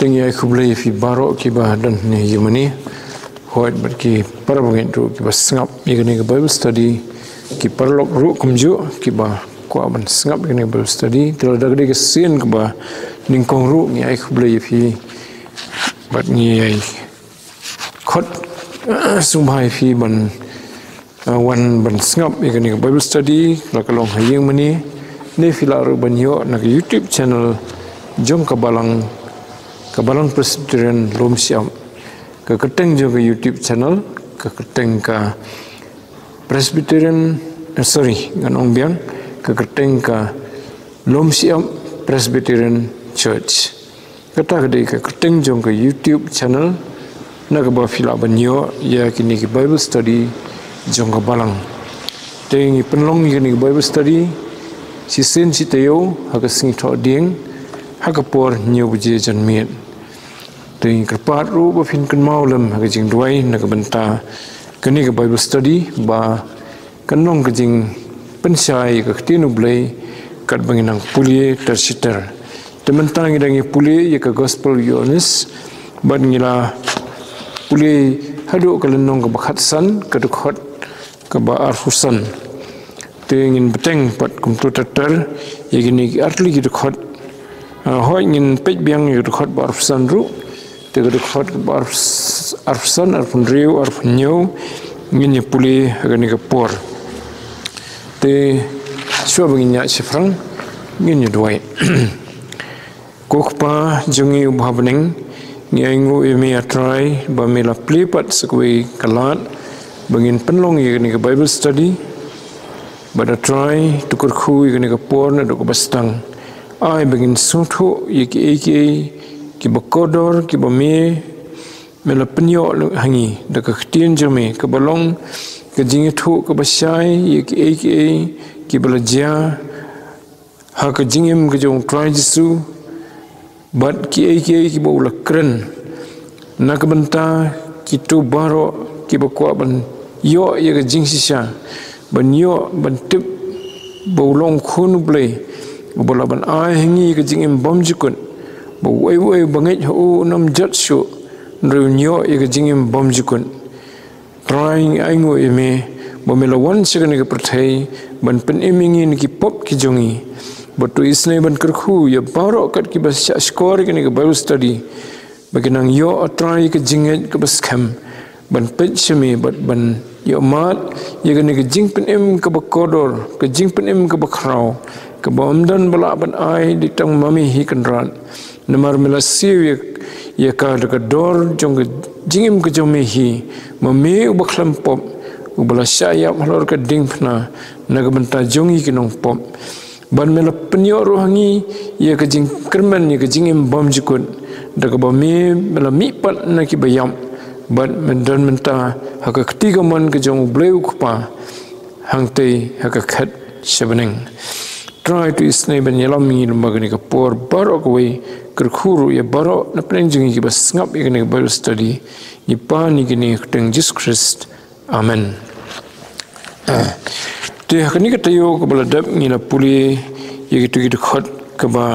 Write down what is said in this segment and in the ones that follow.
Tinggi aku boleh fi barok kibah dan ni Yemeni, hoit berki parabangin ru kibah sengap igani ke Bible study, ki parlok ru kumju kibah kuaban sengap igani Bible study, kalau dah gede kesin kibah ningkong ru ni aku boleh fi, bat ni ai kot sumbai fi ban wan ban sengap igani ke Bible study, kalau hayeng meni ni filaru banyo nak YouTube channel jom kabalang Presbyterian Lom Siam ke keteng juga YouTube channel ke keteng ke Presbyterian ngan ongbiang ke keteng ke Lom Siam Presbyterian Church kata gede ke keteng jong ke YouTube channel nak ke bafila banyo ya kini ke Bible study jong ke balang tengi penlong kini ke Bible study si sen si teo hak sing tho ding hakapor nyu buje jan miet ting kerpat ru ba fin kan maulem hak jing duai nak benta kini ke Bible study ba kanong ke jing pensai ke tinu blai kat banginang pulie tersiter tementang ngidangi pulie ya ke gospel yones ban ngila pulie hadu ke lenong ke bakhatsan ke dekhot ke ba arfusan tingin beteng pat komputer ya gini artli ki dekhot hoi ngin pej biang yu dekhot ba arfusan ru te dekhot ba arfusan arfun riu arfun nyu ngin ya pulie agani ke por te sua banginya sifrang ngin ya duai kokpa jungi ubhabening ngiangu imi atrai ba mela plipat sekui kalat bangin penlong igani ke Bible study bada try tukur khu igani ke por na dok bastang ai bangin suthu iki ki bakodor ki bame mela penyo hangi dak khtien jame ke balong ke jingi thu ke basai iki ki belajar ha ke jingim ke jong try jisu bat ki baula kren nak benta kitu baro ki bakwa ban yo ye ke jing sisa ban yo ban tip baulong khun blai bola ban ai hangi ke jingim bom jukun bo wei bangai ho nam jat shu ru nyo ye ke jingim bom jukun trying aingo eme bo mela wan second ke perthai ban pen emingin ki pop ki jongi batu isne ban kerkhu ya baro kat ki bas score ke ni ke Bible study baginang yo try ke jinget ke bas kham ban pej semi ban yo mat ye ke ni ke jing pen em ke bakodor ke jing pen em ke bakrau ke bomdan bala ban ai di tang mami hi kanran namar mela siu ye ka de dor jong ke jingim ke jomi hi mami u bakhlam pop u bala syaya malor ke ding phna na ke benta jongi ke nong pop ban mela penyo rohangi ye ke jing kerman ye ke jingim bom jikun da ke bami mela mi pat na ki bayam ban mendan menta hak ketiga man ke jong bleu kupa hangte hak khat sebeneng try to isne ben yelam mi magani ka por barok we kerkhuru ye barok na prenjing ki bas ngap ye ne Bible study ni pa ni gini teng Jesus Christ amen te hakani ka tayo ko baladap ni la puli ye gitu khot ka ba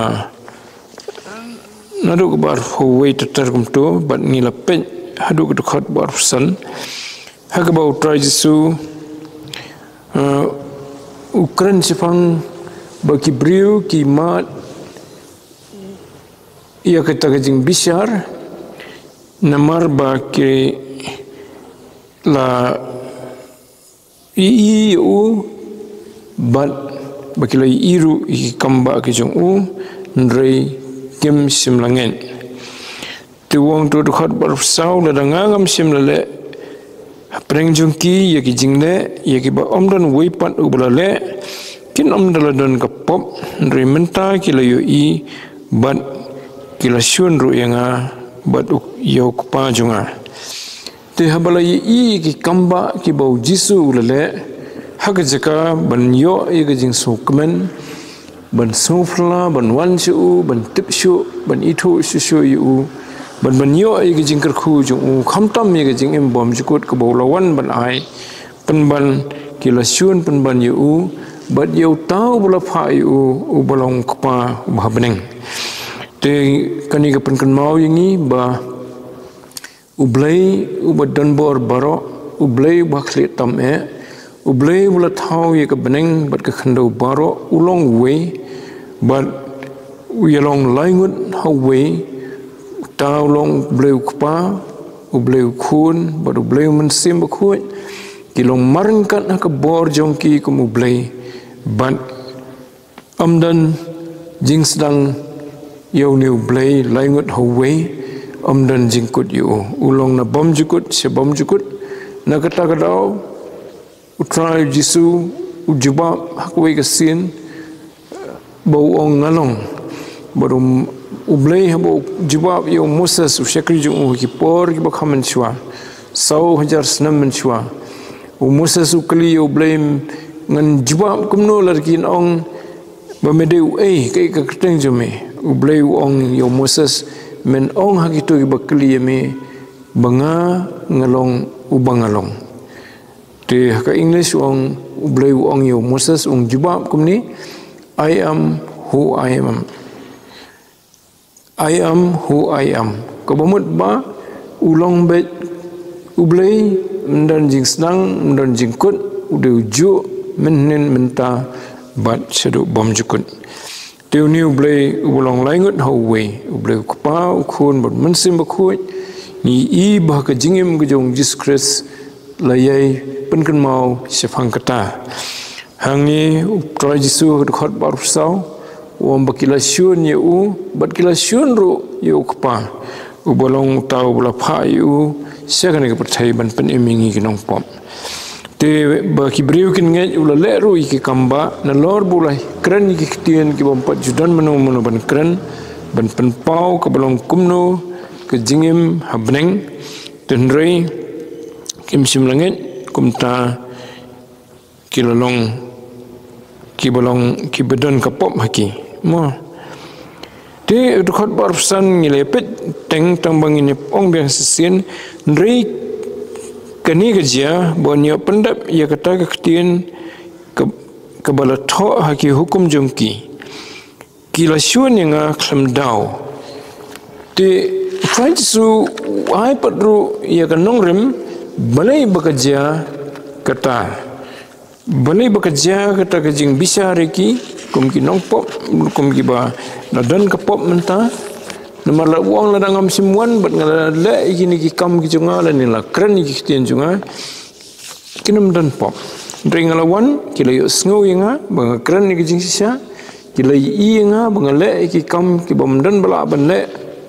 nadu ko bar ho we tatar kum to bat ni la pen hadu ko khot bar san hak ba try jisu ukran sifang bagi beliau kimat ia kata kajing bisyar namar bagi la iu bat bagi la iru kamba kajong ndrei kim simlangen tuang tu dekat bersau ladangam simlale preng jungki ya kijing le ya ki ba omdan weipat ublale kin omdaladon kapop ndrei menta kila yo i bat kila syun ru yanga bat yo kupa junga te habala i ki kamba ki bau jisu lele hak jaka ban yo i gajing sukmen ban sufla ban wansu ban tipshu ban itu susu yu ban yo i gajing kerkhu jung khamtam i gajing em bom jukut ke bau lawan ban ai penban kila syun penban yu but you tahu bula pai u balong kapa bah beneng te kani ka pen kan mau yangi ba ublay u badan bor baro ublay ba khli tam ublay bula tahu ye ka beneng but ka khando baro ulong way but we along langut how way tahu long ublay kapa ublay kun but ublay men sim ba kuat kilong marangkat na ka bor jongki kum ublay but amdan jing sedang yau ni ublay langut how way amdan jingkut yu ulong na bom jukut se bom jukut na kata kadau utrai jisu ujubab hakwe kasin bau ong ngalong barum ublay habo jubab yu Moses usyakri jung ki por ki bakhaman chwa sau hajar snam men chwa Moses ukli yu blame ngan jubab kumno larkin ong bamedeu kai ka keteng jome ublay ong yu Moses men ong hakitu ki bakli me banga ngalong ubangalong te ka English ong ublay ong yu Moses ong jubab kumni I am who I am. I am who I am. Kabamut ba ulong bet ublay mendan jing senang mendan jing kut udah uju menen menta bat seduk bom jukut. Teu ni ublay ulong langut hawe ublay kapa ukun bat mensim bakut ni i bah ke jingim ke jong Jesus Christ layai penken mau sefang kata. Hang ni utrai Jisu dekat baru sau wong bakila syun ye bat kila syun ru ye kapa ubalong tau bula pha yu sia kan ke percaya ban pen emingi kinong pom te ba kibriu kin nge ula le ru ki kamba na lor bulai kran ki kitien ki bom pat judan manu ban kran ban pen pau ke balong kumno ke jingim habneng tenrei kim sim langit kumta kilalong kibalong kibedon kapop haki mo te dekat barsan ngilepet teng tambangin ong biang sesien ndrei kani gejia bonyo pendap ya kata ketien ke bala tho haki hukum jongki kila syun yang khlam dau te faisu ai padru ya kanong rem balai bekerja kata balai bekerja kata kejing bisa reki kum ki nong pop kum ki ba nadan ke pop menta nomor la uang la dangam simuan bat ngala la ikini ki kam ki junga la ni la kran ki kitien junga kinam dan pop ring ngala wan ki la yo sngo yinga ba kran ni ki jing sisa ki la i yinga ba ngala ki kam ki bom dan bala ban le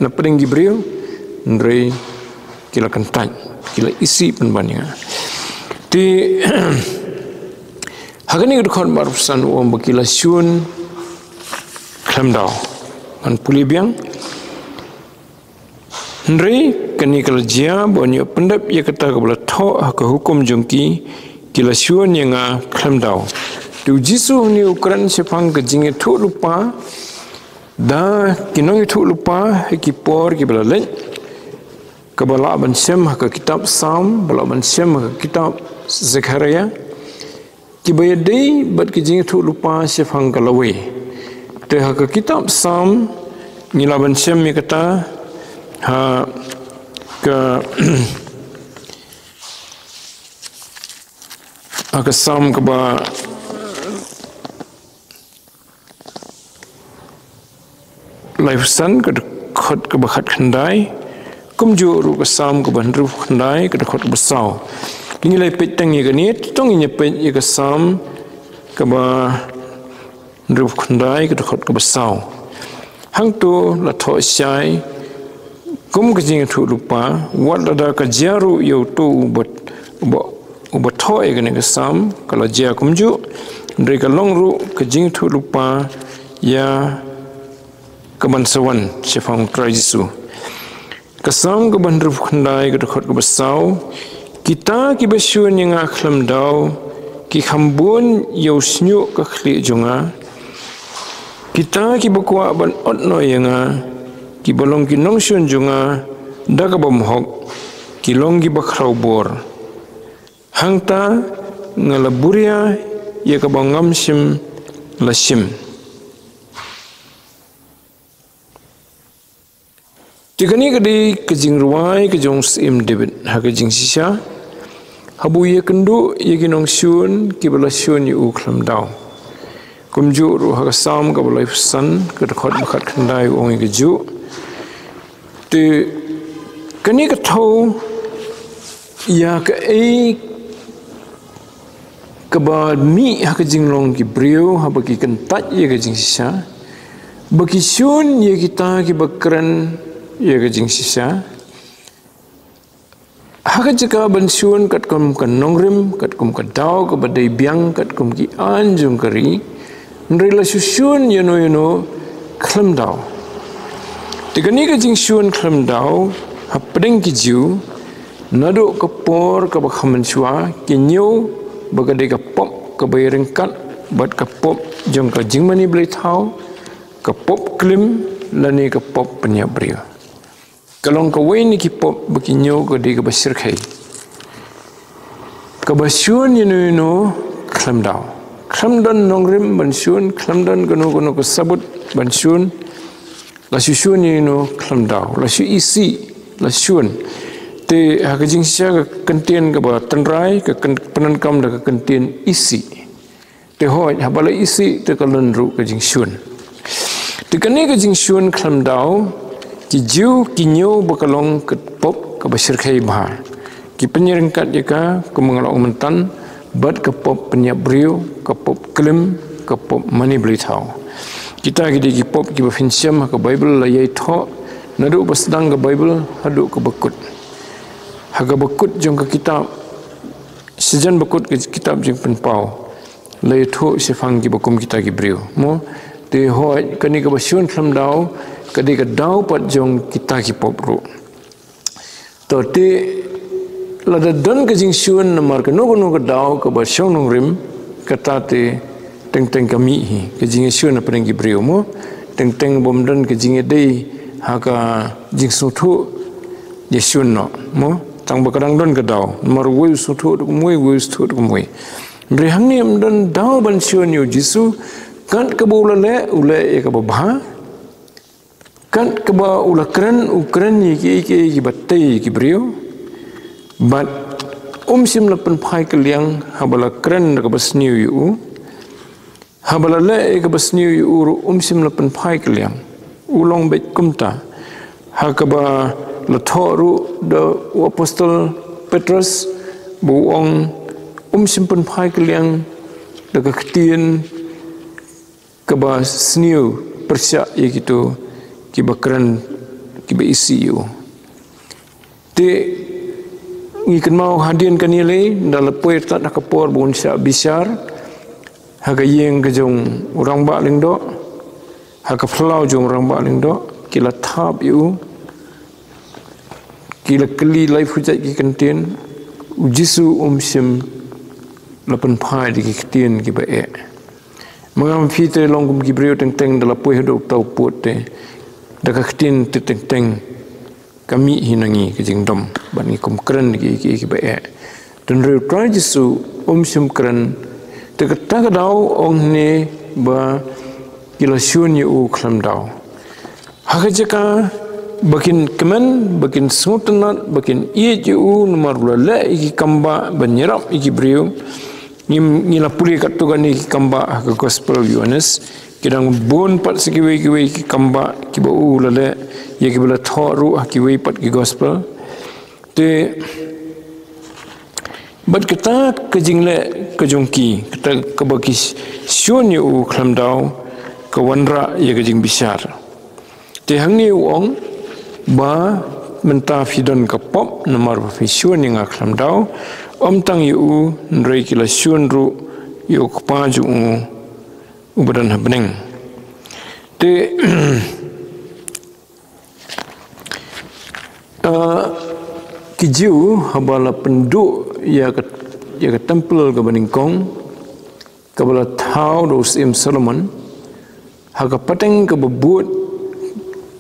na pring ki brio ndrei ki la kantai ki la isi pen baninga ti hagani dekat barusan uang bakila syun klamdau an pulibiang ndrei kani kalajia bonyo pendap ya kata kabla tho ke hukum jongki kila syun yang klamdau tu jisu ni ukran sepang ke jinge thu lupa da kinong thu lupa ki por ki bala len kabala ban sem ke kitab Sam bala ban sem ke kitab Zekaria kibaya day bat kijing tu lupa sefang kalawe te ha ke kitab Sam nilaban sem mi kata ha ke ke Sam ke ba lifesan ke dekat ke bakat khandai kumju ru ke Sam ke bandru khandai ke dekat besau ini lai petang ye gani tong ini pet ye ke Sam ke ba ruf khandai ke dekat ke besau hang tu la tho syai kum ke jing thu lupa wat la da ka jaru yo tu ubat tho ye gani ke Sam kala jia kumju ndre ka long ru ke jing thu lupa ya ke bansawan sefang trai Jisu ke Sam ke ban ruf khandai ke dekat ke besau kita ki besyun yang akhlam dau ki khambun yau snyu ka khli jonga kita ki bakwa ban otno yang ki bolong ki nongsyun jonga daga bom hok ki long ki bakrau bor hangta ngalaburia ia ka bangam sim la sim tikani kadi kejing ruai kejong sim David ha kejing sisa habu ia kendu ia kinong syun kibala syun yu khlam daw kumju ru ha sam ka balai san ka khot bakhat khandai ong ke ju te kani ka thau ya ka ei ka ba mi ha ka jinglong ki brio ha ba ki kan tat ye ka jing sisa ba ki syun ye kita ki bakran ye ka jing sisa ha ka jika ban syun kat kum kan nongrim kat kum ka daw ka ba dei biang kat kum ki anjung kari nrela syun you know khlam daw tikani ka jing syun khlam daw ha pring ki ju nado ka por ka ba khaman chua ki nyu ba ka de ka pop ka ba ringkat bat ka pop jong ka jing mani blai thau ka pop klim lani ka pop penya brio kalong ka wei ni ki pop ba ki nyu ka de ka ba sirkhai ka ba syun you know khlam daw khlam dan nongrim ban syun khlam dan kono ka sabut ban syun la syun you know khlam daw la syu isi la syun te ha ka jing sia ka kentien ka ba tanrai ka penan kam da ka kentien isi te hoi ha bala isi te ka lenru ka jing syun te kani ka jing syun khlam daw ki ju ki nyu ba kalong ka pop ka ba sirkhai ba ki penyerengkat ya ka ku mengalok mentan bat ka pop penyap brio ka pop klim ka pop mani beli thau kita ki pop ki ba finsiam ka bible la yai tho nadu ba sedang ka bible hadu ka bakut haga bakut jong ka kitab sejan bakut ke kitab jing penpau lai tho se fang ki bakum kita ki brio mo te hoi kani ka basyun khlam daw kadi ka daw pat jong kita ki pop ro to te lada don ka jing syun namar ka no ka daw ka ba syong nong rim kata te teng teng kami hi ka jing syun na preng ki brio mo teng teng bom don ka jing dei ha ka jing su thu ye syun no mo tang bakadang don ka daw mar wei su thu ku moi wei su thu ku moi bre hang ni don daw ban syun yu jisu kan ka bo le ule e ka ba kan ka ba ulakran ukran ni ki batai ki brio but sim la pen phai ka liang habala kran ka bas new yu habala le ka bas new yu sim la pen phai ka liang ulong bet kumta ha ka ba la thoru the apostle Petrus buong sim pen phai ka liang da ka ktien ka ba sniu persya ye gitu ki bakran ki ba isi yu te ngi kan mau hadin kan ile dal poet tak ka por bun sya bisar ha ga yeng ga jong urang ba ling do ha ka flau jong urang ba ling do ki la thap yu ki la kli life hujat ki kantin jisu sim lapan phai di ki tien ki ba e mangam fi te long kum ki brio teng teng dal poet do tau pot te da ka tin te teng teng kami hinangi ke jing dom ban ni kum kran ki ba e dan re try jisu sim kran te ka ta daw ong ne ba kila syun yu khlam daw ha ka jaka bakin kemen bakin sutenat bakin ie yu nomor la ki kamba banyerap ki brio ni la puli kat tu kan ki kamba ka gospel Yohanes kidang bon pat sekiwe ki kamba ki ba la ye ki bela thoru ki wei pat ki gospel te bat kita ke jingle ke jongki kita ke bagi syun yu khlam daw ke wanra ye ke jing bisar te hang ni ong ba menta fidon ka pop nomor fi syun yang khlam daw om tang yu nrei ki la syun ru yu pa ju ubadan habneng te kijiu habala penduk ya ke temple ke Baningkong ke bala thau dos Solomon ha ka pateng ke bebut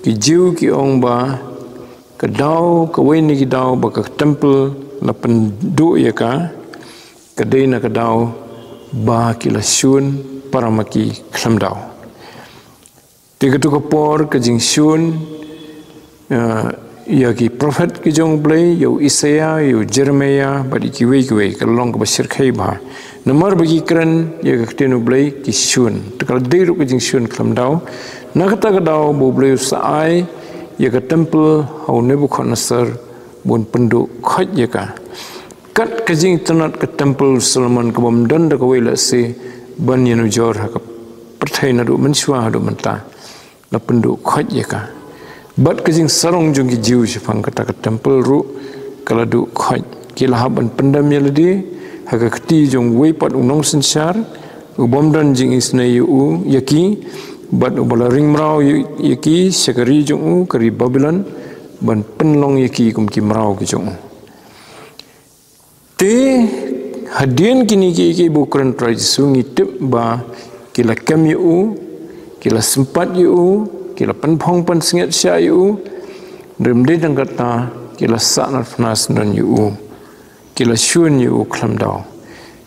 kijiu ki ong ba ke dau ke wen ki dau ba ke temple la penduk ya ka ke dei na ke dau ba kila syun paramaki klamdau. Tiga tu kapor ke jing syun ya ki prophet ki jong blay yo Isaiah yo Jeremiah badi ki we kalong ke basir khai ba namar bagi kran ya ka tenu blay ki syun tekal deiru ke jing syun klamdau na kata kadau bo blay saai ya ka temple hau Nebuchadnezzar bun penduk khot ya ka kat ke jing tanat ke temple Solomon ke bom dan da ka we la se ban yanu jor ha ka perthai na du menswa du menta la penduk khot ya ka bat ke jing sarong jong ki jiu sifang kata ke temple ru kala du khot ki la haban pendam ya ledi ha ka kti jong we pat unong sensar u bom dan jing isna yu yaki bat u bala ring mrau yaki sekari jong u kari Babylon ban penlong yaki kum ki mrau ki jong te hadien kini ki bukan tradisi ngitip ba kila kem yu kila sempat yu kila penpong pen singet sya yu remde dang kata kila sanat fnas dan yu kila syun yu klamdau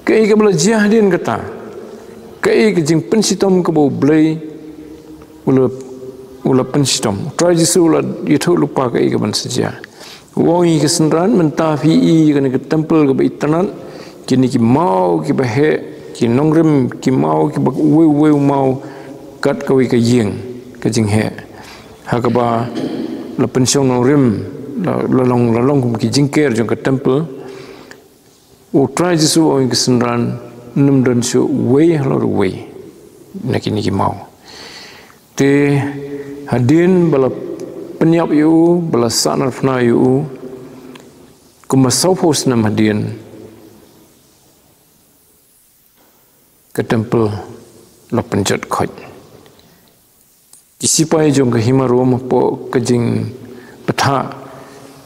kai ke bela jahadin kata kai ke jing pensitom ke bo blai ula pensitom tradisi ula itu lupa kai ke ban saja wongi ke senran mentafi i ke temple ke baitanat kini ki mau ki bahe ki nongrem ki mau ki bak we mau kat kawi ke yeng ke jing he hakaba la pensiong nongrem la long kum ki jingker jong ke temple o try jisu o ke senran num don su we halor we nakini ki mau te hadin bala penyap yu bala sanar fna yu kuma saupos nam hadin ke temple la penjat khoj kisipai jong ke himarum po ke jing petha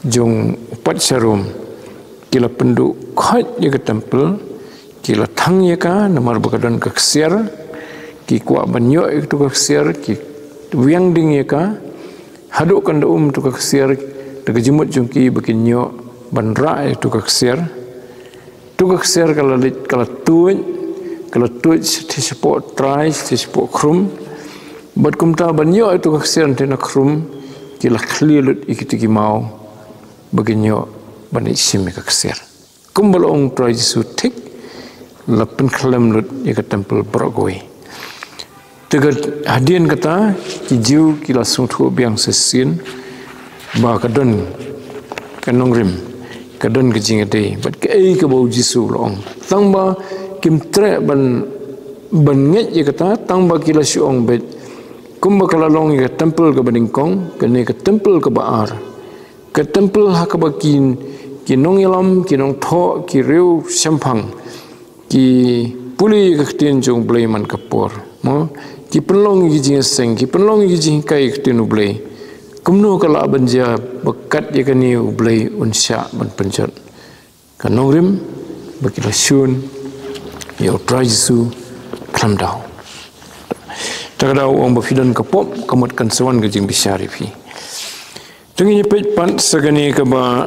jong pat sarum kila penduk khoj ye ke temple kila thang ye ka namar bakadan ke ksiar ki kwa banyo itu ke ksiar ki wiang ding ye ka haduk kan tu ke ksiar te jemut jong ki bikin nyo banra itu ke ksiar kala tuj ti support try ti support krum bat kumta banyo itu kaksian tena krum kila khlilut ikitiki mau baginyo bani simi kaksian kumbal ong try su tik lapen khlem lut ya temple brogoi tegat hadien kata ki jiu kila sungthu biang sesin ba kadon kanong rim kadon kejing ade bat ke ke bau jisu long tangba kim tre ban nget ye kata tangba kila syong bet kumba kala long ke temple ke Badingkong ke ne ke temple ke Baar ke temple hakabakin ki nong yalam ki nong tho ki riu sampang ki puli ke tin jong blai man kapor mo ki penlong ki jing seng ki penlong ki jing kai ke tin blai kumno kala banja bekat ye ke ni blai unsya ban penjat ke nong rim bakila syun yo trajisu klamdau takadau orang berfidan kapop kamatkan sewan ke jing bisyarifi tengi nyepet pan segani ke ba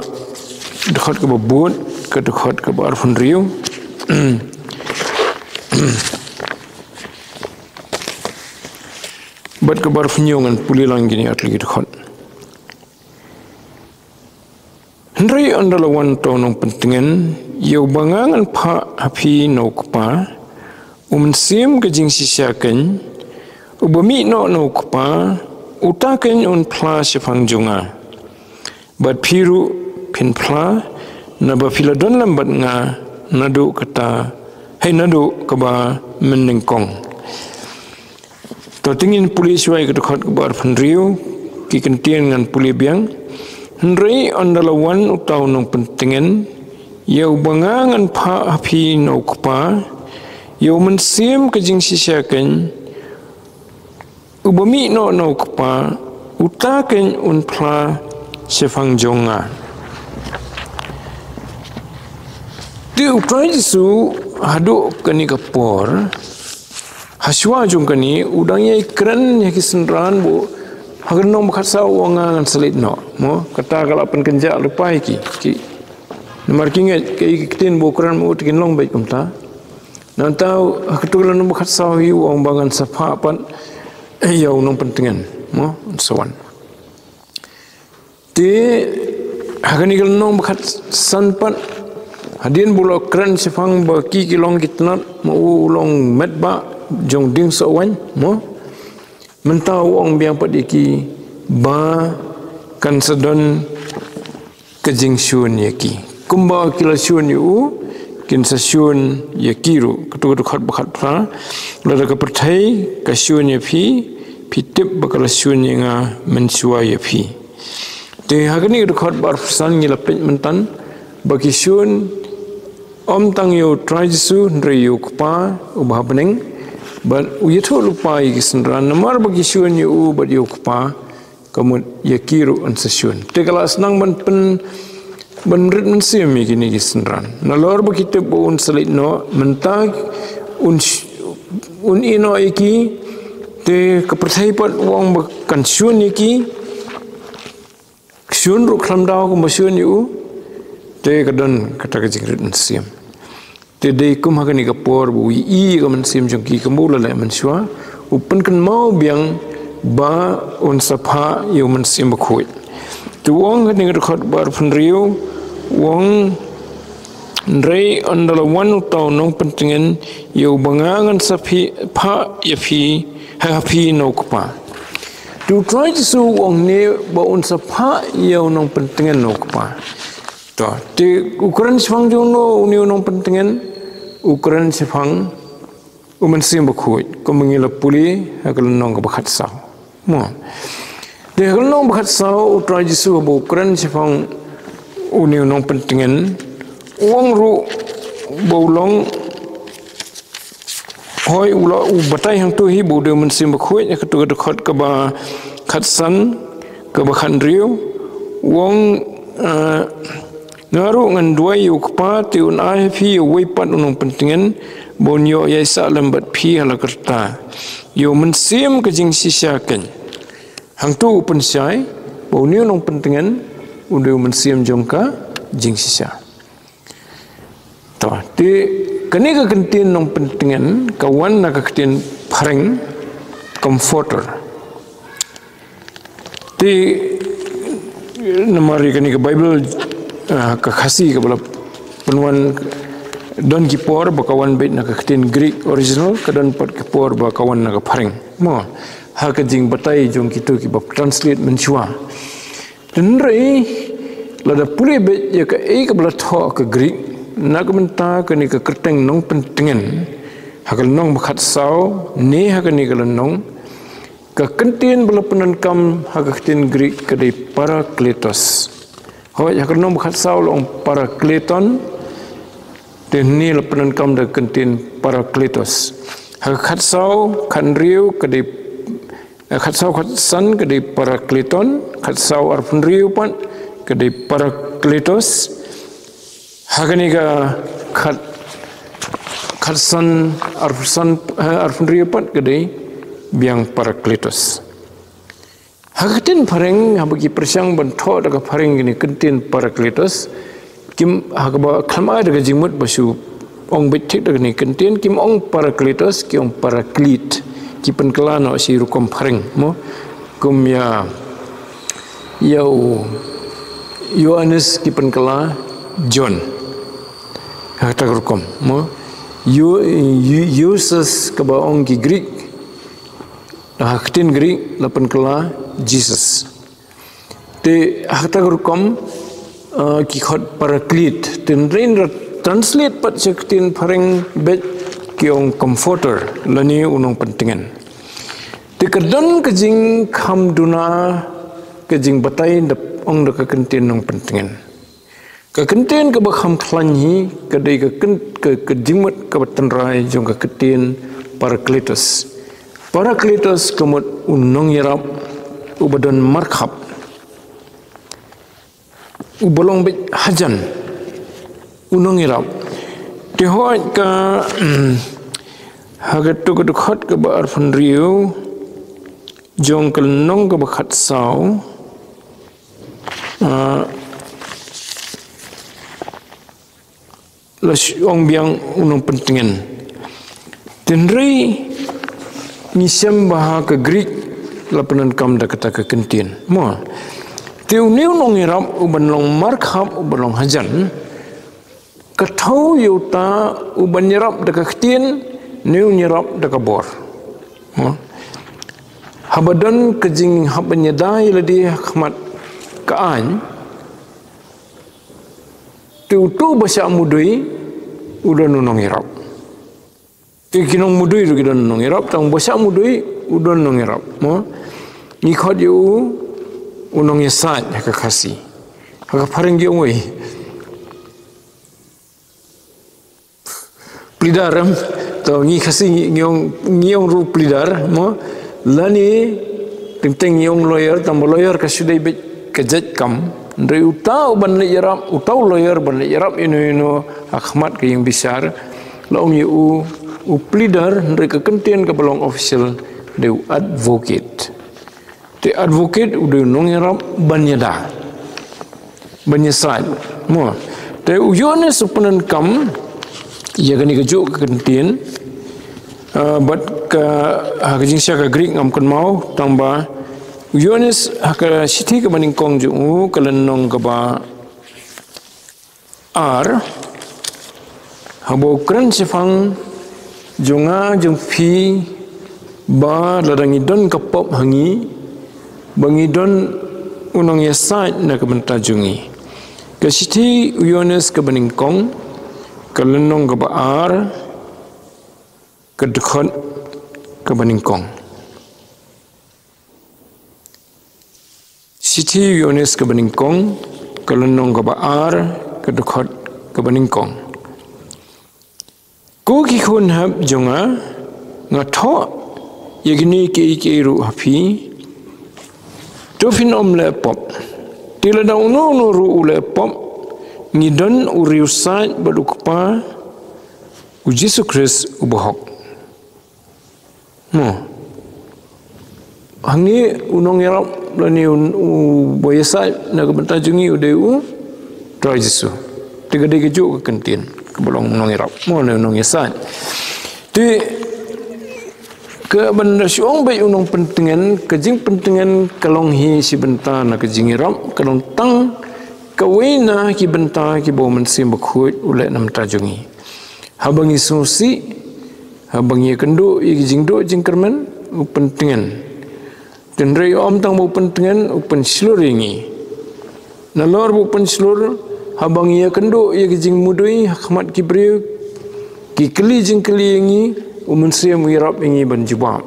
dekat ke babut ke dekat ke ba arfun riu bat ke bar funyongan puli lang gini atli dekat hendrai andalawan tonong pentingan yo bangangan pa hapi no kpa sim ke jing sisyakan ubami no kpa utaken un pla sifang junga bat piru pin pla na ba filadon lambat nga nadu kata hai nadu kaba menengkong to tingin pulis wai ke dekat ke bar penriu ki kentian ngan puli biang hendrai andalawan utau nong pentingan yau bangangan pa api no kpa yau mensim ke jing sisyakan ubami no kpa utaken un pla sefang jonga di utrai su hadu kani kapor haswa jong kani udang ye keren ye kisenran bu hagenong bakasa wangan selit no mo kata kala pen kenja lupa ki nomor kinget ke kitin bu keren mu tikin long baik kumta Nantau ketulan bukat sawi wong bangan sapapan yau nong pentingan mo so on. Ti hagani gal nong bukat sanpan hadin bulo kran sifang baki kilong kitnat mo ulong medba jong ding so wan mo mentau wong biang padiki ba kan sedon kejing syun yaki kumba kila syun yu kin sa syun yakiru ketu khat bakhat pra lada ka perthai ka syun ya phi tip bakal syun nga mensua ya phi te hagani khat bar san ngila pen mentan bagi syun om tang yo try su ndre yo kpa ubah beneng but uyatho lupa yi kisndran namar bagi syun yu bad yo kpa kamu yakiru an sa syun te kala senang pen benrit mensiam gini kisndran nalor begitu pun selit no mentag un ino iki te kepercayai pat wong kan syun iki syun ru khlam daw ko syun yu te kadon kata kejingrit mensiam te dei kum hagani kapor bu I ka mensiam jongki kembula la mensua upen kan mau biang ba un sapha yu mensiam bakhoi tu wong ni khot bar phunriu wong ndrei andala wan tau nong pentingan yo bangangan sapi pha yafi happy no kpa tu try to wong ne ba un sapha yo nong pentingan no kpa to ti ukuran sifang jong no uni nong pentingan ukuran sifang umen sim bakhoi ko mengila puli hakal nong ka bakhat sa mo de hakal nong bakhat sa try to ba ukuran sifang uni nong pentingan uang ru bolong hoi ula batai hang tu hi bude mensim bakhoi ketu dekat ke ba khatsan ke ba khandriu wong ngaru ngan dua yu kpa ti un ai phi wei pat nong pentingan bonyo yai sa lambat phi hala kerta yo mensim ke jing sisiaken hang tu pen sai bonyo nong pentingan undu mensiam jongka jing sisa to ti kani ka kentin nong pentingan kawan na ka kentin pareng comforter ti namari kani ka bible ka khasi ka bala penwan don kipor bakawan bait na ka kentin Greek original ka don pat kipor bakawan na ka pareng mo ha ka jing batai jong kitu ki bab translate mensua tenrei lada puli bet ya ka ka bala tho ka Greek nak menta ka ni ka kerteng nong pentingan hakal nong bakhat sau ne hakal ni kala nong ka kentin bala penankam hakal kentin Greek ka dei parakletos ho hakal nong bakhat sau long parakleton de ni la penankam da kentin parakletos hakal sau kan riu ka dei khatsau khatsan ke di parakleton khatsau arpun riu pan ke di parakletos hagani ka khatsan arpun riu pan ke di biang parakletos hagatin pareng habagi persang bantho daga pareng gini kentin parakletos kim hagaba khlama daga jimut basu ong bitik daga ni kentin kim ong parakletos ki ong paraklit kipen kelano si rukom pareng mo kum ya Yohanes kipen kela John kata rukom mo Yesus ke baong ki Greek dah ketin Greek lapan kela Jesus te kata rukom ki khot paraklit ten rain translate pat seketin pareng bet kiong comforter lani unong pentingan tikadon kejing khamduna kejing batai dap ong da kentin nong pentingan ka kentin ka bakham khlanhi ka dei ka kejingmat ka batanrai jong ka ketin parakletos kamut unong yarap ubadon markhab ubolong bet hajan unong yarap tihoi ka hagat tu kedekhat ke ba arfan riu jong kelnong ke bakhat sau las ong biang unong pentingan Tenri ngisem baha ke Greek lapanan kam da kata ke kentin. Mo. Tiu niu nong irap uban long markhap uban long hajan. Katau yuta uban nyerap da kentin niu nyerap da kabor. Mo. Habadan kejing haban nyadai ladi khmat kaan. Tiu tu bahasa mudui udan nong irap. Kinong mudui tu kita nong irap, tang bahasa mudui udan nong irap. Mo. Ngikot yu unong yasat haka kasi. Haka parang dia oi. Plidar to ngi kasi ngiong ru plidar mo lani tenteng ngiong lawyer tambah lawyer ka sudai kejat kam ndai utau ban le yarap utau lawyer ban le yarap ino akhmat ke yang besar laung yu plidar ndai ka kentian ka belong official de advocate. Te advocate udah nong yarap banyada banyasad mo te uyone supanan kam ya gani kejuk kentien bat ka hajing sya ka Greek ngam kan mau tambah uyone haka sithi ka baning kong ju kalan nong ka ba ar habo kran sifang jonga jong phi ba ladangi don kapop hangi bangidon unong yasat na kabentajungi. Kasiti uyones kabeningkong kalenong kabaar kedekot kabeningkong. Siti uyones kabeningkong kalenong kabaar kedekot kabeningkong. Ko kikun hab jonga ngathok yagni ke ru hafi Tofin lepop. Tila da uno ru lepop ngidon uriusat badukpa Yesus Kristus ubahok. No. Hangi unong yarap lani boyasat na kabentajungi udeu Tuhan Yesus. Tiga dia kejuk ke kentin kebelong unong yarap. Mo na unong yasat. Ti ke benda syong baik unong pentingan kejing pentingan kalong hi si benta na kejing irap kalong tang kawina ki benta ki bawa mensim bakhut ulek nam tajungi habang isusi habang ye kendo ye kejing do jing kerman pentingan dan rei om tang bawa pentingan upen slur ingi nalor bawa pen slur habang ye kendo ye kejing mudui khmat kibriu ki keli jing keli ingi umunsia muirap ingi banjubab.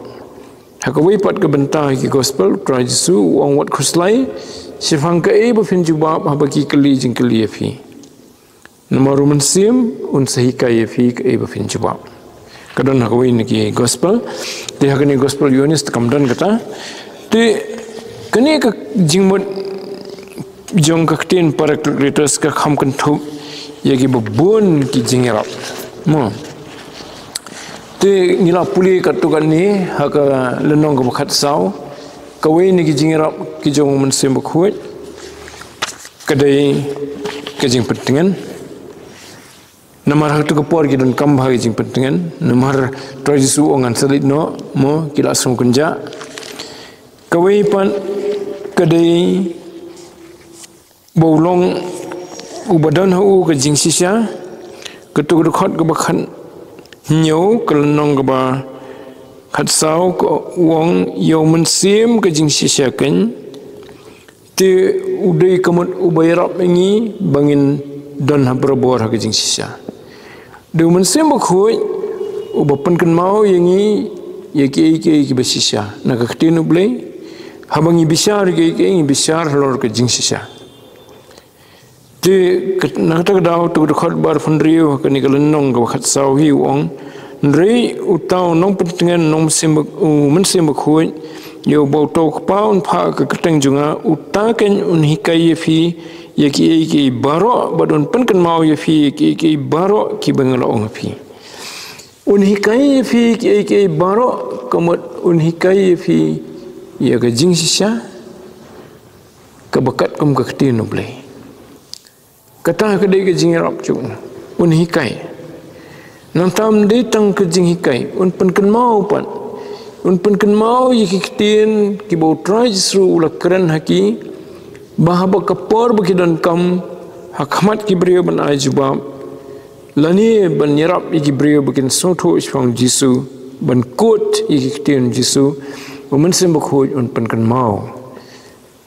Hakawai pat ke bentah ki gospel Tuhan Yesus wang wat kuslai sifang ke bafin jubab habaki keli jing keli yafi. Nomor umunsiam un sahika yafi ke bafin jubab. Kadon hakawai ni ki gospel di hakani gospel Yohanes kamdan kata di kani ke jingmut jong kaktin para kreators ka kham kentuk yagi babun ki jingirap. Mo Ti ngila puli katukan ni haka lenong ke bakat saw kawai ni kijingirap kijong mensim bakhut kadai kijing pentingan namar hak tu kepor kidon kambah kijing pentingan namar trajisu ongan salit no mo kila asung kunja kawai pan kadai baulong ubadan hu kijing sisya ketuk dekat ke bakat nyau kelenong ke ba khatsau ko wong yo mensim ke jing sisyaken ti udai kamut ubayrap ingi bangin don habrabor ke jing sisya de mensim bakhoi ubapan kan mau yangi ki besisya nak ketinu blai habangi bisar ki bisar lor ke jing sisya ti nak tak daw tu dekat bar fundriu ke ni kelenong ke khatsau hi wong Nri utau nong pentingan nong mensim bakhut yo bau tau kpaun pha ke keteng junga utaken unhikai fi yaki baro badon penken mau fi ki baro ki bangala ong fi unhikai fi ki baro komot unhikai fi ya ke jing sisa ke bakat kum ke ketinu blai kata ke dei ke jing rap chung unhikai Nang tam datang ke jing hikai un pen ken mau pan un pen ken mau ye kitien ki bau trai Jesu ula keren haki bahaba kapor baki dan kam hakmat ki brio ban ajubam lani ban nyerap ki brio bakin soto isfang Jesu ban kot ye kitien Jesu umen sem bakhoj un pen ken mau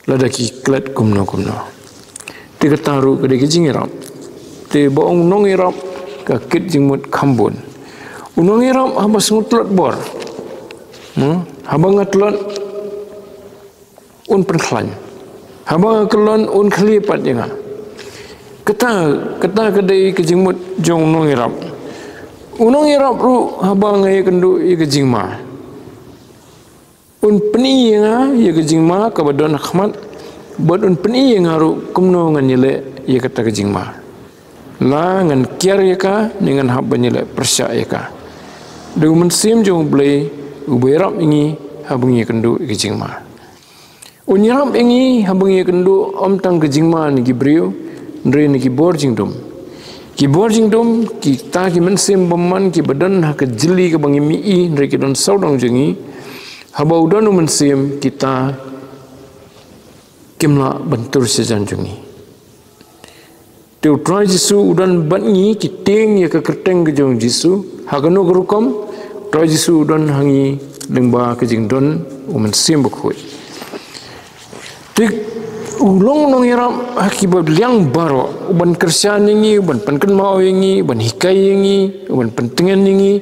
ladaki klat kumno te kataru ke de jing irap te baong nong irap ka kit jingmut khambun unong irap haba sngutlat bor haba ngatlat un penklan haba kelon un khlipat jenga kata kedai ke jingmut jong nong irap unong irap ru haba ngai kendu i ke jingma un peni nga ye ke jingma ka badon khmat bod un peni nga ru kumno ngan yele ye kata ke jingma la ngan kiar yaka dengan hab banyele persya yaka de mensim jong blai uberap ingi habungi kendu ke jingma unyarap ingi habungi kendu om tang ke jingma ni gibriu ndre ni gibor jingdum ki ta ki mensim beman ki badan ha ke jeli ke bangi mi ndre ki don saudang jengi habau don mensim kita kimla bentur sejan jengi Teu try Jesu udan bangi kiteng ya ke kerteng ke jong Jesu hagano gerukom try Jesu udan hangi lengba ke jing don umen sim bukhoi tik ulong nong yaram akibat liang baro uban kersian ini uban penken mau ini uban hikai ini uban pentengan ini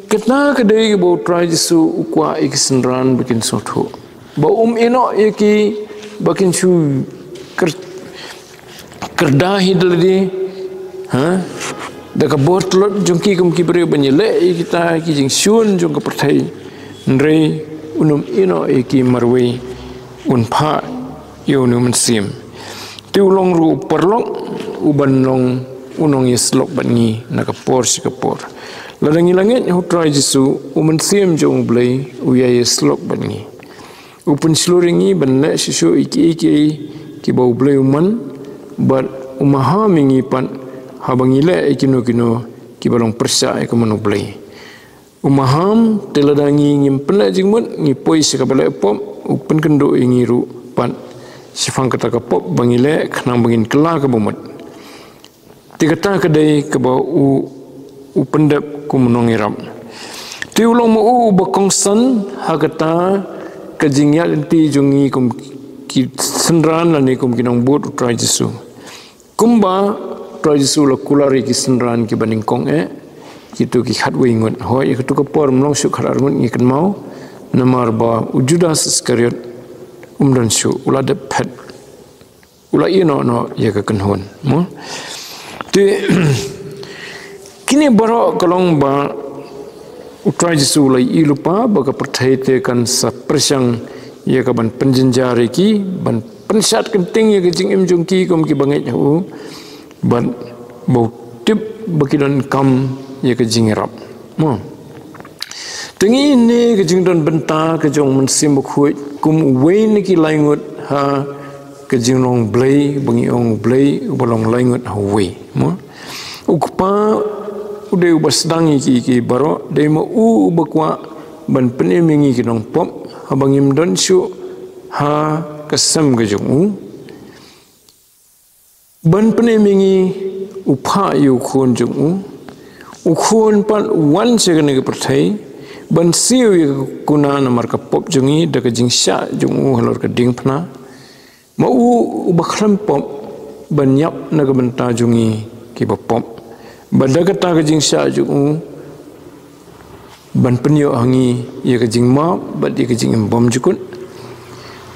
ketna kedai bau try Jesu ukwa iksenran bikin soto bau eno iki bakin su kerdahi daladi daka bortlot jongki kum kibre banyele kita ki jing syun jong ka perthai ndrei unum ino ki marwe un pha yo nu mensim tu long ru perlok uban long unong yeslok bangi naka por sikapor ladangi langit hu try Jesu umensim jong blai uya yeslok bangi upun sluringi banle sisu iki ki bau blai uman but umahamingi pan habangile ikino ki balong persa ke manublai umaham teladangi ngim pela jingmut ngi poi sekabale pom upen kendo ingiru pan sifang kata ka pop bangile khnang bangin kela ke bomut tikata kedai ke bau u pendap ku menongiram ti ulong mu bakongsan hakata kejingyal inti jungi kum ki senran lani kum kinong bot utrai Jesu kumba try Jesu la kulari ki senran ki baning kong kitu ki khatwe ngot hoi kitu ka por mlong su kharar ngot ngi kan mau namar ba Judas Iskariot umdan su ula de pet ula ino no ya ka kan hon mo te kini baro kalong ba utrai Jesu la i lupa ba ka perthai te kan sa persang ya ka ban penjenjari ki ban pensat kenting ya kecing im jongki kom ki bangai hu ban bau tip bakidan kam ya kecing rap mo tengi ne kecing don benta kejong mensim bukhoi kum wein ki laingut ha kecing long blai bangi ong blai bolong laingut ha we mo ukpa ude ubasdangi ki baro de mo u bakwa ban penemingi ki nong pop habangim don su ha kesem ke jong ban penemingi upha yu khon jong ukhon pan wan segane ke perthai ban siu yu kuna namar ka pop jongi da ka jingsha jong halor ka ding phna ma u bakhram pop ban yap na ka banta jongi ki pop ban da ka ta ka jingsha jong ban penyo hangi ya ka jingma bat ya ka jing bom jukut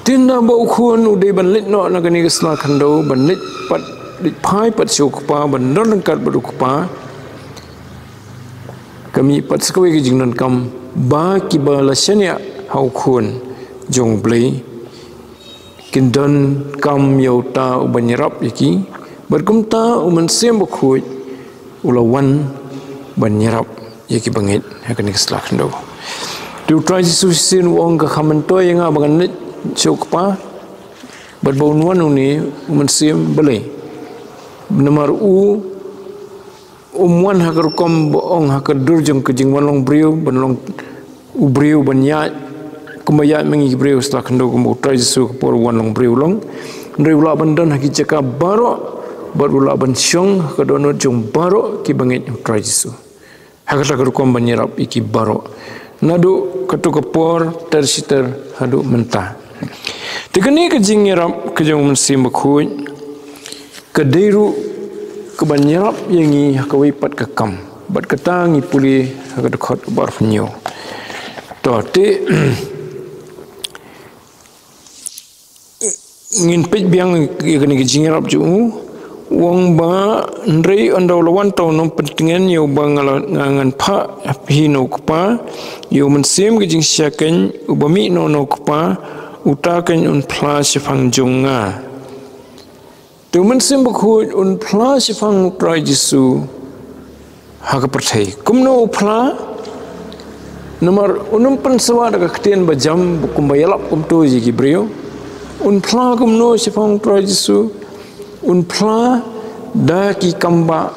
tinna bau khun ude ban lit no na gani gesla khando ban lit pat lit phai pat sukpa ban non kat badukpa kami pat skawe ge jingnon kam ba ki ba la shania hau khun jong blai kindon kam yauta ubanyarap yaki berkumta uman sem bukhuj ulawan banyarap yaki bangit hakani gesla khando tu try Jesu sin wong ka khamanto yang abangan lit sukpa berbaunuan ni mensim boleh nomor umwan hakarukom boong hakadur jong kejing wanlong brio banlong ubrio banyat kumbayat mengi brio setelah kendo kumbu trai Yesu kapor wanlong brio long ndri ula bandan haki jaka baro bar ula ban syong kadono jong baro ki bangit trai Yesu hakata hakarukom banyirap iki baro nadu katu kapor tersiter hadu mentah tikani kejing nyirap kejong mensim bakhuj kedairu kebanyarap yang ni kawipat kekam bat ketangi puli hakadekot bar penyo to ti ngin pej biang gani gejingrap ju wong ba ndrei andau lawan tau nom pentingan yo bangalangan pha hino kpa yo mensim gejing syaken ubami no kpa utaken un plas fang jonga tumen simbukut un pla sifang trai Yesu haka percaya kumno pla nomor unum pensawa daga ketian bajam bukum bayalap kumto jigi brio un pla kumno sifang trai Yesu un pla da ki kamba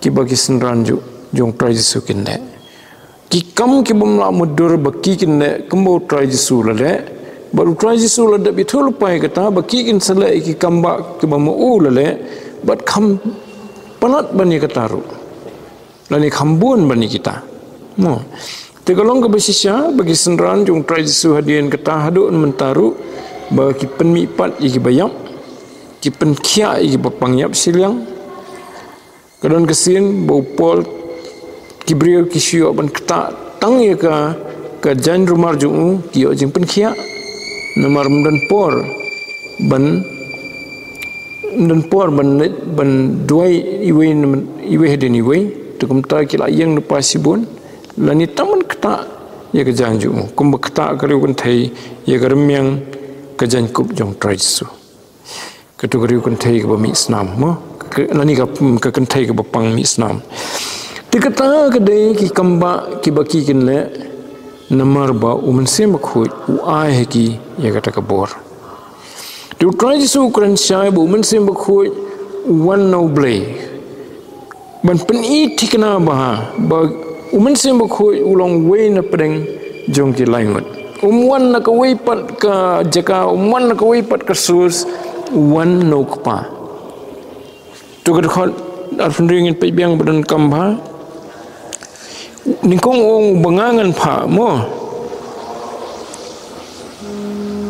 ki bagi senranju jong trai Yesu kinde ki kam ki bumla mudur baki kinde kumbo trai Yesu lale baru trai Yesu lada betul pai kata baki kin sele iki kamba ke bamu lale bat kham panat bani kataru lani khambun bani kita mo tegalong ke besisya bagi senran jong trai Yesu hadian kata hadun mentaru bagi penmipat iki bayap ki penkia iki bapangyap silang kadon kesin bau pol kibrio kisio ban kata tang ya ka jan rumar jung ki ojing penkia nomor dan por ban duai iweheden iwe tukum ta kila yang nu pasibun lani taman kata ya ke janju kum kata kariu kun thai ya garam yang ke jankup jong trai Yesu ketu kariu kun thai ke bami Islam mo lani ka kan thai ke bapang mi Islam tikata ke dei ki kamba ki baki kin le nomor ba umensim khoi uai ki ya kata kabor tu trai Yesu kran syai bu umensim khoi wan no blay ban pen i tikna ba umensim khoi ulong we na pedeng jong ki laingot wan na ka we pat ka jaka wan na ka we pat ka sus wan no kpa tu ka khot arfundring pe biang badan kamba nikong ong bangangan pa mo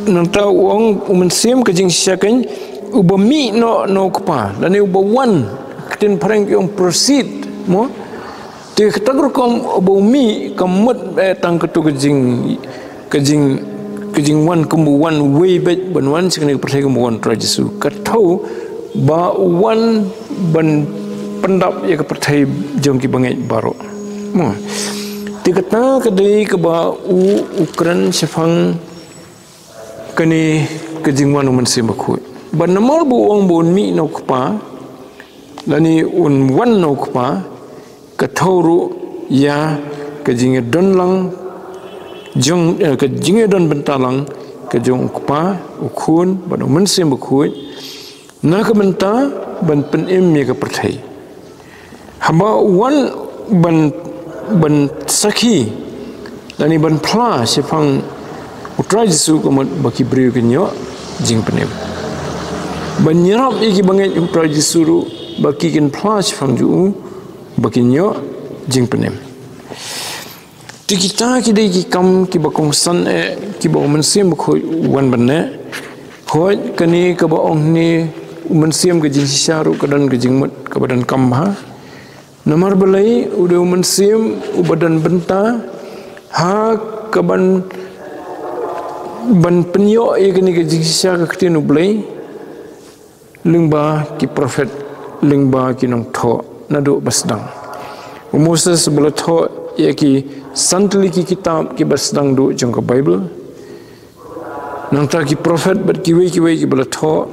nanta ong umensim kejing syaken ubami no kpa dan ubawan ketin pareng yung proceed mo ti ketagur kom ubami kamut tang ketu kejing wan kumbuan way back banwan sikni percaya kumbuan trai Yesu katau ba wan ban pendap ya kepercaya jong ki bangai baro mo tikata kadai ke ba ukran sifang kani kejingwan umensim bakhu ban nomor bu ong bon mi no kpa lani un wan no kpa kathoru ya kejing donlang jong kejing don bentalang kejong kpa ukun ban umensim bakhu na ka menta ban penim ya ka perthai hamba wan ban sakhi dan ban pla sifang utrai Yesu kemat baki beriu kenyo jing penem ban nyerap iki banget utrai Yesu ru baki ken pla sifang ju baki nyo jing penem tikita ki dei ki kam ki bakong san ki ba mensim ko wan banne hoj kani ka ba ong ni mensim ke jing syaru kadan ke jing mat ka badan kamba nomor belai udah mensim ubadan benta ha kaban ban penyo ye kini ke jingsia ke tin ublai lingba ki prophet lingba ki nong tho nadu basdang Moses bela tho ye ki santli ki kitab ki basdang du jong ke Bible nang ta ki prophet bat ki we ki bela tho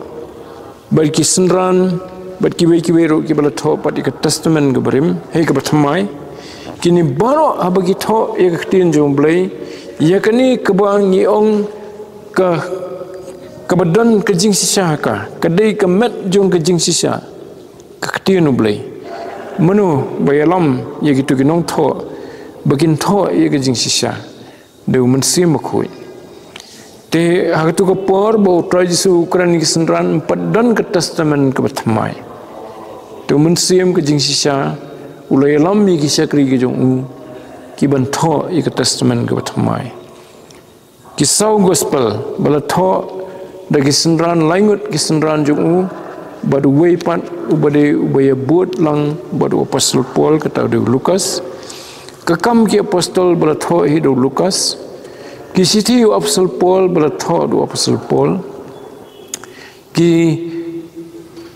bat ki senran bat kiwe ro ki bala tho pat ka testament ke barim he ka batmai kini baro abagi tho ek tin jom blai ya kani ke bang ni ong ka badan ke jing sisa ka kadai ka met jong ke jing sisa ka tin blai menu bayalam ye gitu ginong tho bagin tho ye ke jing sisa de men sim khoi te hagatu ko por bo trai Jesu Ukraini senran padan ke testament ke batmai te men sim ke jing sisa ulai lam ye ki sakri ke jong u ki ban tho ye ke testament ke batmai kisau gospel bala tho dagi senran laingut ki senran jong u badu weipat ubade ubaya buat lang badu apostol Paul kata de Lukas kekam ki apostol bala tho hidu Lukas ki siti apostol Paul bala tho du apostol Paul ki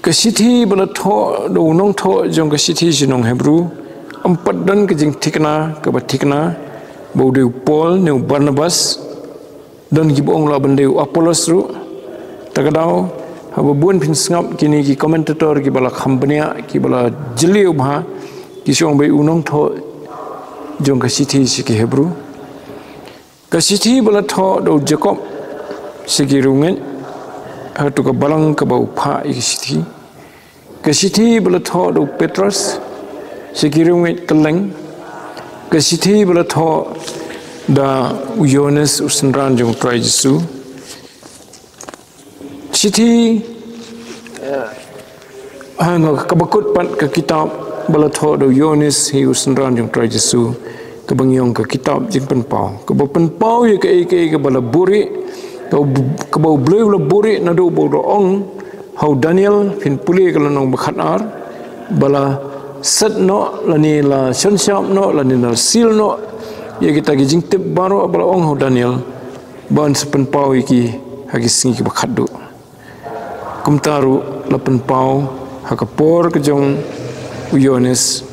ke siti bala tho do nong tho jong ke siti jinong Hebrew empat dan ke jing tikna ke batikna baude Paul ne Barnabas dan ki bong la bende Apollos ru takadau haba buan pin sngap kini ki komentator ki bala khambania ki bala jeliu bha ki song bai unong tho jong ka sithi ki Hebrew ka sithi bala tho do Jacob sigi rungen hatu ka balang ka bau pha ki sithi ka sithi bala tho do Petrus sigi rungen keleng ka sithi bala tho da Yohanes usenran jong trai Jesu Siti hang kabakut pat ke kitab balatho do Yohanes hi usenran jong trai Jesu ke bangyong ke kitab jing penpau ke penpau ye ke bala buri ke bau bleu la buri na do bo ong how Daniel pin puli ke lanong bakhatar bala set no lani la shonsham no lani la sil no ye kita gi jing tip baro bala ong how Daniel ban sepenpau iki hagi singi ke bakhadu kumtaru lapan pau hakapor ke jong Yohanes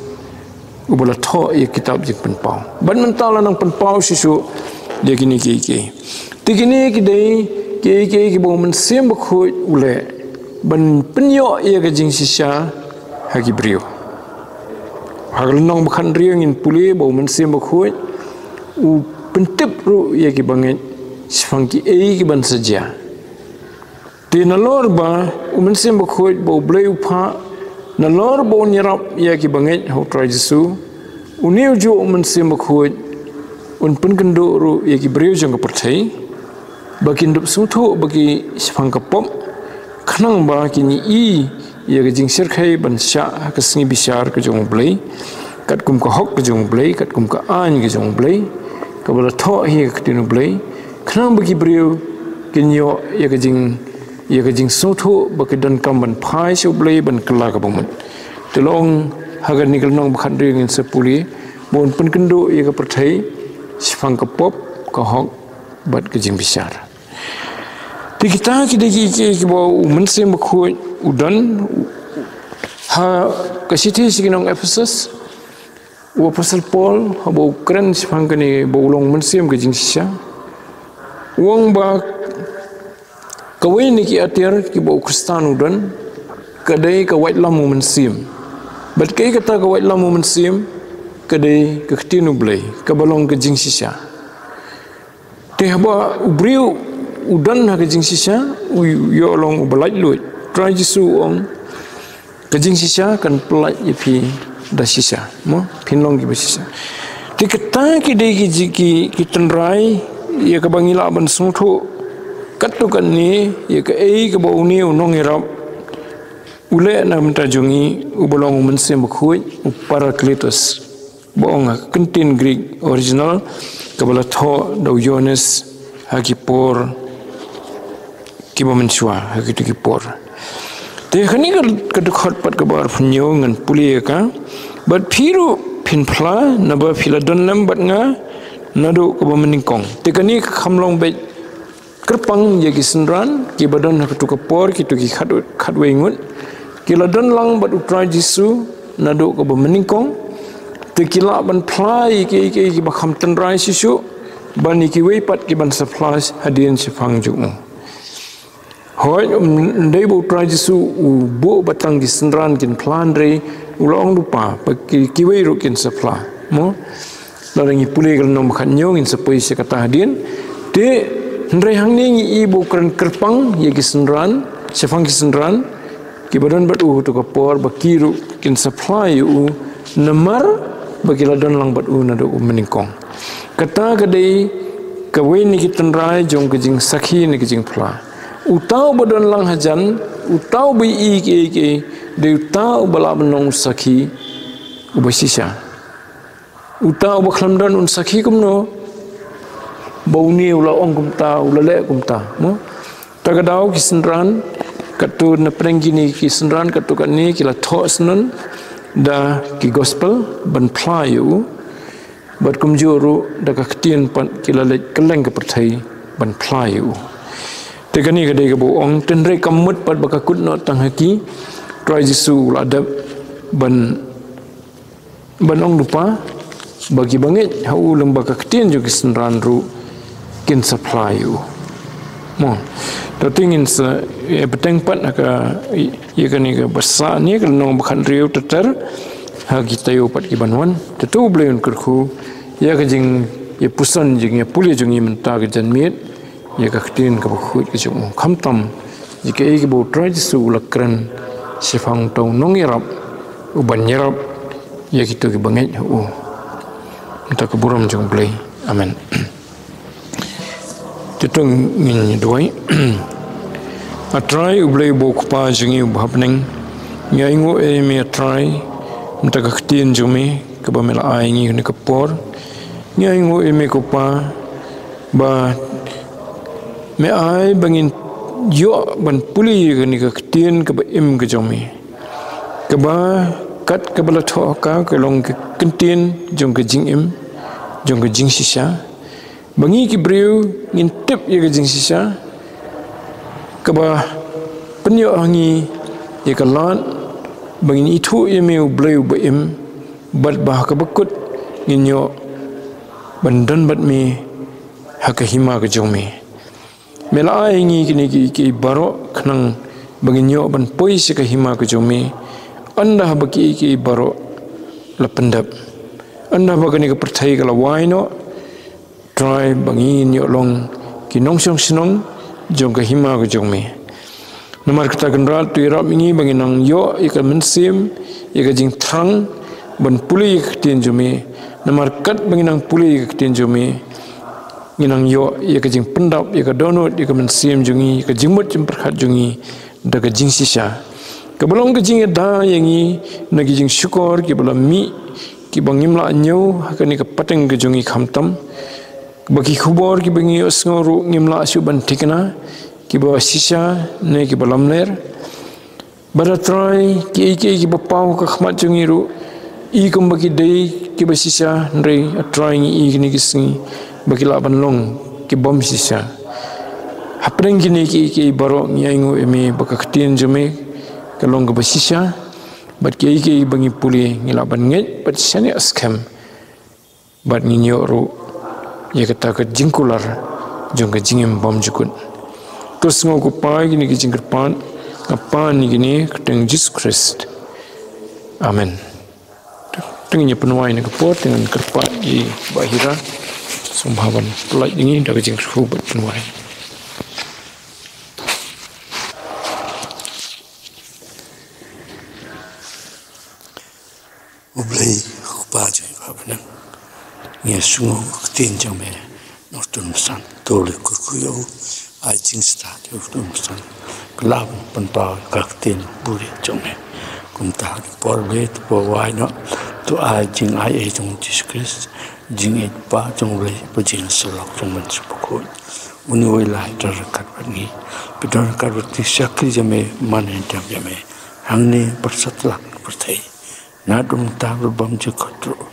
ubala tho ye kitab jing pen pau ban mentala nang pen pau sisu dia kini ki tigini ki dei ki bo men sem khoi ule ban penyo ye ke jing sisa hagi brio hagal nong bakhan riang in puli bo men sem khoi u pentip ru ye ki banget sifangki ki ban saja di nalor ba umensim bakhoi bo bleu pha nalor bo nyarap ya ki banget ho trai Jesu uniu jo umensim bakhoi un pun kendo ru ya ki breu jang ka perthai bakin dup suthu bagi sifang ka pom khnang ba ki ni i ya ga jing sir khai ban sha ka singi bisar ka jong blei kat kum ka hok ka jong blei kat kum ka an ka jong blei ka bala tho hi ka tinu blei khnang bagi breu kinyo ya ga jing suthu bakidan kam ban phai su blei ban kala ka bumut telong hagan nikal nong bakhan ring in sepuli bon pun kendo ye ka perthai sifang ka pop ka hok bat ka jing bisar ti kita ki de ki bo umense makhoi udan ha ka sithi siginong Ephesus wa Apostle Paul ha bo kren sifang ka ni bo long mensem ka jing sisa wong ba kawai ni ki atir ki bau Kristanu dan kadai ka white lamu mensim bat kai kata ka white lamu mensim kadai ka ktinu blai ka balong ka jing sisa te haba ubriu udan ha ka jing sisa u yo long ubalai lut trai Jesu ong ka jing sisa kan pelai ipi da sisa mo pinlong ki sisa te kata ki dei ki tenrai ya ka bangila ban sungthu katukan ni ya ke ke bau ni unong irap ule na mentajungi ubolong mensem khoi Parakletos boong kentin Greek original kabala tho do Yohanes hakipor kiba mensua hakipor te khani ka dukhot pat ka bar phunyo ngan puli ka bat phiru phinphla na ba phila don lam bat nga nadu ka ba meningkong te kani khamlong be kerpang ye ki senran ki badan ha tu kapor ki tu ki khatwe ngut ki ladan lang bat utrai Jesu nadu ko bemeningkong te kila ban phlai ki bakham tenrai sisu ban ki wei pat ki ban supply hadien sifang ju hoi ndai bo utrai Jesu u bo batang ki senran kin plan re ulong lupa ki wei ru kin supply mo larangi pulih kalau nom khanyo in sepoi se kata hadien te Ndrai hang ni ibu keren kerpang ye ki senran sefang ki senran kibadan bat tu kapor bakiru kin supply namar bagi ladon lang bat nado meningkong kata kadai kawe ni kitan rai jong kejing sakhi ni kejing pla utau badon lang hajan utau bi ke de utau bala menong sakhi ubasisha utau baklamdan un sakhi kumno bauni ula ong kumta ula le kumta mo tagadau kisenran katu na prenggini kisenran katu kani kila thosnan da ki gospel ban playu bat kumjuru da kaktian pan kila le keleng ke perthai ban playu tegani kadai ke boong tenre kamut pat bakakut no tanghaki try jisu ladap ban ong lupa bagi bangit hau lembaga kaktian juga kisenran ru kin supply you mo tapi ingin peteng pat aka ia kan ni besar ni kalau nong bakan riu teter ha kita yo pat kibanwan tetu bleun kerku ia kejing ia pusan jing ia puli jing ia menta ke janmit ia ka ktin ka bakhu ke jung khamtam jika ia bo try su lakran sifang tau nong irap uban yarap ia kita ke banget minta keburam jung blai amen Tutung ngin doi atrai ublei bok pa jingi bhapning nyaingo me atrai mta kaktin jumi ka bamela aingi ni kapor nyaingo me ko pa ba me ai bangin yo ban puli ni kaktin ka ba im ka jumi ka ba kat ka bala tho ka long ka kintin jong ka jing im jong ka jing shisha bangi ki breu ngin tip ye ke jing sisa kaba penyo hangi ye kalan bangi itu ye meu bleu ba im bat bah ka bakut ngin yo bandan bat me hakahima ke jome mela ai ngi kini ki baro khnang bangi yo ban poi se ka hima ke jome anda baki ki baro la pendap anda bagani ke perthai kala waino try bangi nyok long ki nong song sinong jong ka hima ko jong me namar kata genral tu irap mingi bangi nang yo ika mensim ika jing thang ban puli tin jome namar kat bangi nang puli tin jome nginang yo ika jing pendap ika donut ika mensim jungi ika jingmut jemperkhat jungi daga jing sisa kabelong ke jing da yangi nagi jing syukur ki bala mi ki bangim la nyau hakani ka pateng ke jungi khamtam bagi khubor ki bangi osngoru ngimla asu ban tikna ki ba sisa ne ki balamler baratrai ki bapau ka khmat jungiru i kum bagi dei ki ba sisa ndrei atrai i ni kisni bagi la ban long ki bom sisa hapreng ki ne ki baro nyaingu eme bakaktin jume kalong ka ba sisa bat ki bangi puli ngila ban nget bat sani askem bat nginyoru ia kata ke jingkular jong ke jingim bom jukun terus ngoku pai gini ke jingkerpan apa ni gini keteng Jesus Christ amen tengnya penuai ni kepot dengan kerpat di bahira sumbawan pelaj ini dah ke jingkerfu buat penuai ublei kupa jai babenan Nia sungo tin jang me nortun san tole kurkuyo ai jing sta de nortun san klab panpa kaktin buri jang me kumta por le po wai no to ai jing ai e jong Jesus Christ jing e pa jong le po jing solok jong man su ko uni oi lai tar kat ni pidon kat ti sakri jame man en jam jame hangne persat lak perthai na dum ta bam je khotro